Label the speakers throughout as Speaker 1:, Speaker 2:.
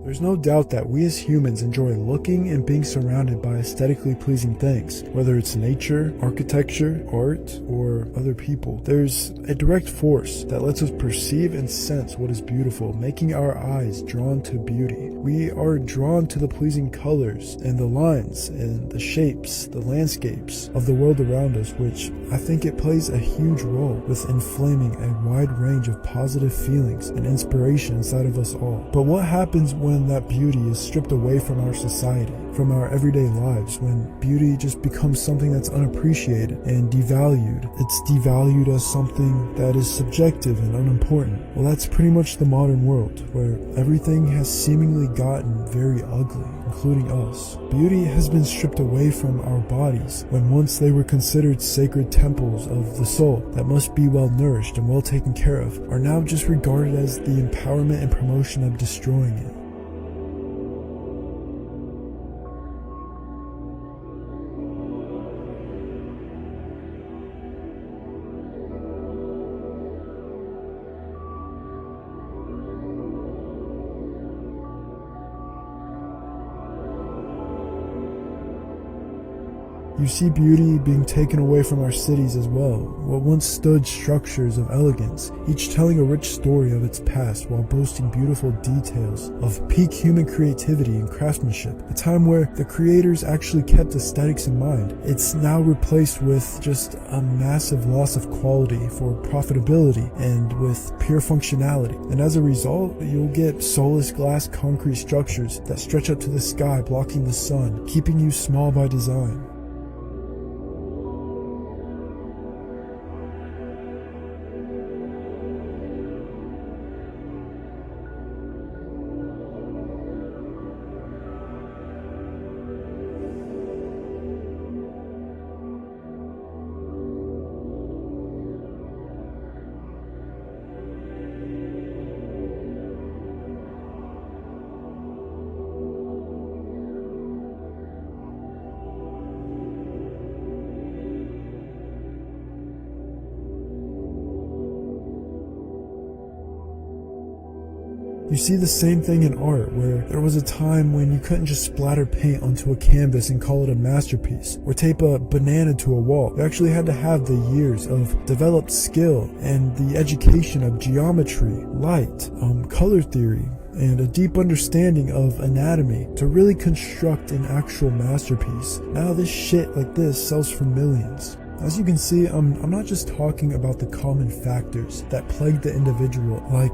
Speaker 1: There's no doubt that we as humans enjoy looking and being surrounded by aesthetically pleasing things, whether it's nature, architecture, art, or other people. There's a direct force that lets us perceive and sense what is beautiful, making our eyes drawn to beauty. We are drawn to the pleasing colors and the lines and the shapes, the landscapes of the world around us, which I think it plays a huge role with inflaming a wide range of positive feelings and inspiration inside of us all. But what happens when that beauty is stripped away from our society, from our everyday lives, when beauty just becomes something that's unappreciated and devalued? It's devalued as something that is subjective and unimportant. Well, that's pretty much the modern world, where everything has seemingly gotten very ugly, including us. Beauty has been stripped away from our bodies when once they were considered sacred temples of the soul that must be well nourished and well taken care of, are now just regarded as the empowerment and promotion of destroying it. You see beauty being taken away from our cities as well, what once stood structures of elegance, each telling a rich story of its past while boasting beautiful details of peak human creativity and craftsmanship, a time where the creators actually kept aesthetics in mind. It's now replaced with just a massive loss of quality for profitability and with pure functionality. And as a result, you'll get soulless glass concrete structures that stretch up to the sky, blocking the sun, keeping you small by design. You see the same thing in art, where there was a time when you couldn't just splatter paint onto a canvas and call it a masterpiece, or tape a banana to a wall. You actually had to have the years of developed skill and the education of geometry, light, color theory, and a deep understanding of anatomy to really construct an actual masterpiece. Now this shit like this sells for millions. As you can see, I'm not just talking about the common factors that plague the individual, like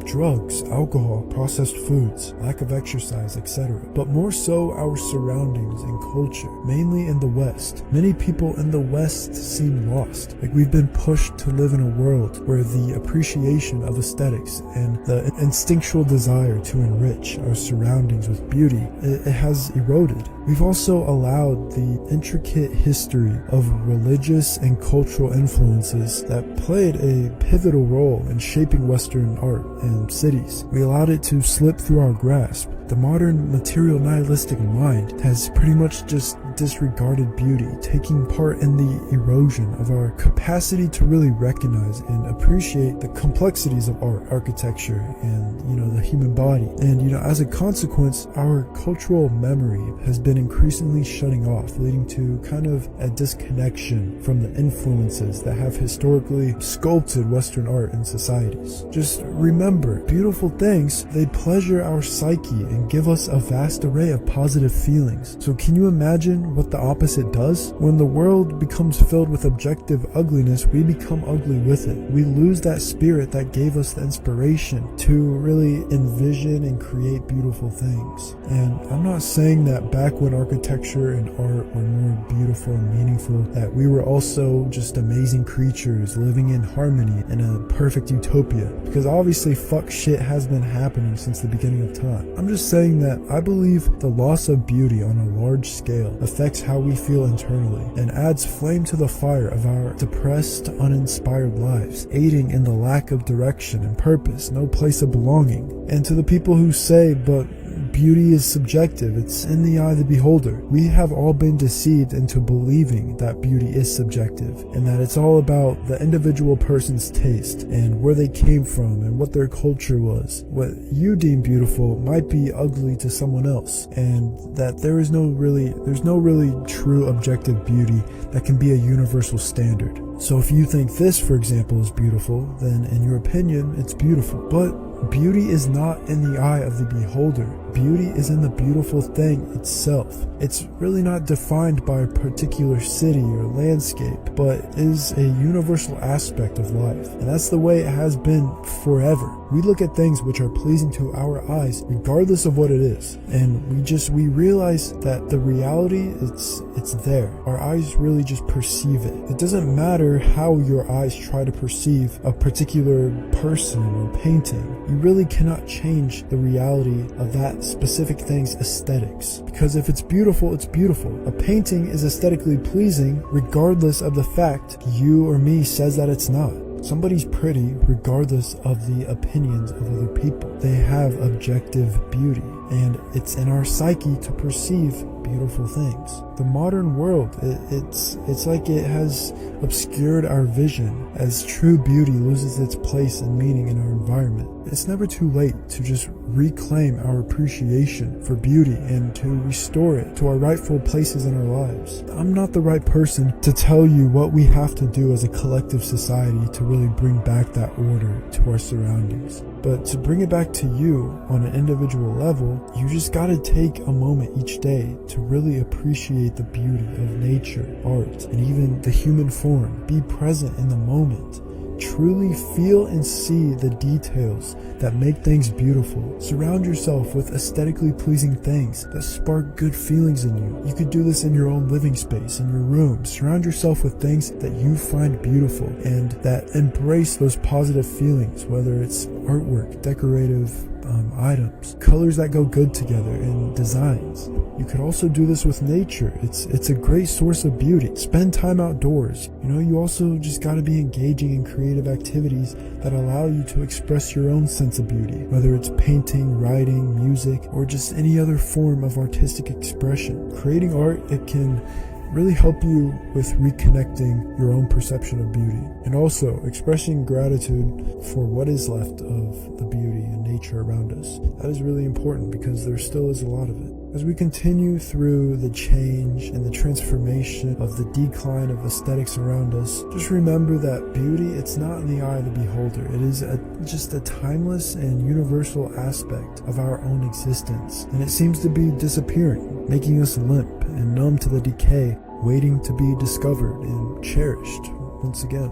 Speaker 1: drugs, alcohol, processed foods, lack of exercise, etc., but more so our surroundings and culture, mainly in the West. Many people in the West seem lost, like we've been pushed to live in a world where the appreciation of aesthetics and the instinctual desire to enrich our surroundings with beauty, it has eroded. We've also allowed the intricate history of religion and cultural influences that played a pivotal role in shaping Western art and cities. We allowed it to slip through our grasp. The modern material nihilistic mind has pretty much just disregarded beauty, taking part in the erosion of our capacity to really recognize and appreciate the complexities of art, architecture, and the human body. And as a consequence, our cultural memory has been increasingly shutting off, leading to kind of a disconnection from the influences that have historically sculpted Western art and societies. Just remember, beautiful things, they pleasure our psyche and give us a vast array of positive feelings. So can you imagine what the opposite does? When the world becomes filled with objective ugliness, we become ugly with it. We lose that spirit that gave us the inspiration to really envision and create beautiful things. And I'm not saying that back when architecture and art were more beautiful and meaningful, that we were also just amazing creatures living in harmony in a perfect utopia, because obviously fuck shit has been happening since the beginning of time. I'm just saying that I believe the loss of beauty on a large scale affects how we feel internally and adds flame to the fire of our depressed, uninspired lives, aiding in the lack of direction and purpose, no place of belonging. And to the people who say, but beauty is subjective. It's in the eye of the beholder. We have all been deceived into believing that beauty is subjective and that it's all about the individual person's taste and where they came from and what their culture was. What you deem beautiful might be ugly to someone else, and that there's no really true objective beauty that can be a universal standard. So if you think this, for example, is beautiful, then in your opinion, it's beautiful. But beauty is not in the eye of the beholder. Beauty is in the beautiful thing itself. It's really not defined by a particular city or landscape, but is a universal aspect of life. And that's the way it has been forever. We look at things which are pleasing to our eyes, regardless of what it is. And we realize that the reality, it's there. Our eyes really just perceive it. It doesn't matter how your eyes try to perceive a particular person or painting. You really cannot change the reality of that specific thing's aesthetics. Because if it's beautiful, it's beautiful. A painting is aesthetically pleasing regardless of the fact you or me says that it's not. Somebody's pretty regardless of the opinions of other people. They have objective beauty, and it's in our psyche to perceive beautiful things. The modern world, it's like it has obscured our vision as true beauty loses its place and meaning in our environment. It's never too late to just reclaim our appreciation for beauty and to restore it to our rightful places in our lives. I'm not the right person to tell you what we have to do as a collective society to really bring back that order to our surroundings. But to bring it back to you on an individual level, you just gotta take a moment each day to really appreciate the beauty of nature, art, and even the human form. Be present in the moment. Truly feel and see the details that make things beautiful. Surround yourself with aesthetically pleasing things that spark good feelings in you. You could do this in your own living space, in your room. Surround yourself with things that you find beautiful and that embrace those positive feelings, whether it's artwork, decorative items, colors that go good together, and designs. You could also do this with nature. It's a great source of beauty. Spend time outdoors. You also just got to be engaging in creative activities that allow you to express your own sense of beauty, whether it's painting, writing, music, or just any other form of artistic expression. Creating art, it can really help you with reconnecting your own perception of beauty, and also expressing gratitude for what is left of the beauty and nature around us. That is really important because there still is a lot of it. As we continue through the change and the transformation of the decline of aesthetics around us, just remember that beauty, it's not in the eye of the beholder. It is just a timeless and universal aspect of our own existence, and it seems to be disappearing, making us limp and numb to the decay, waiting to be discovered and cherished once again.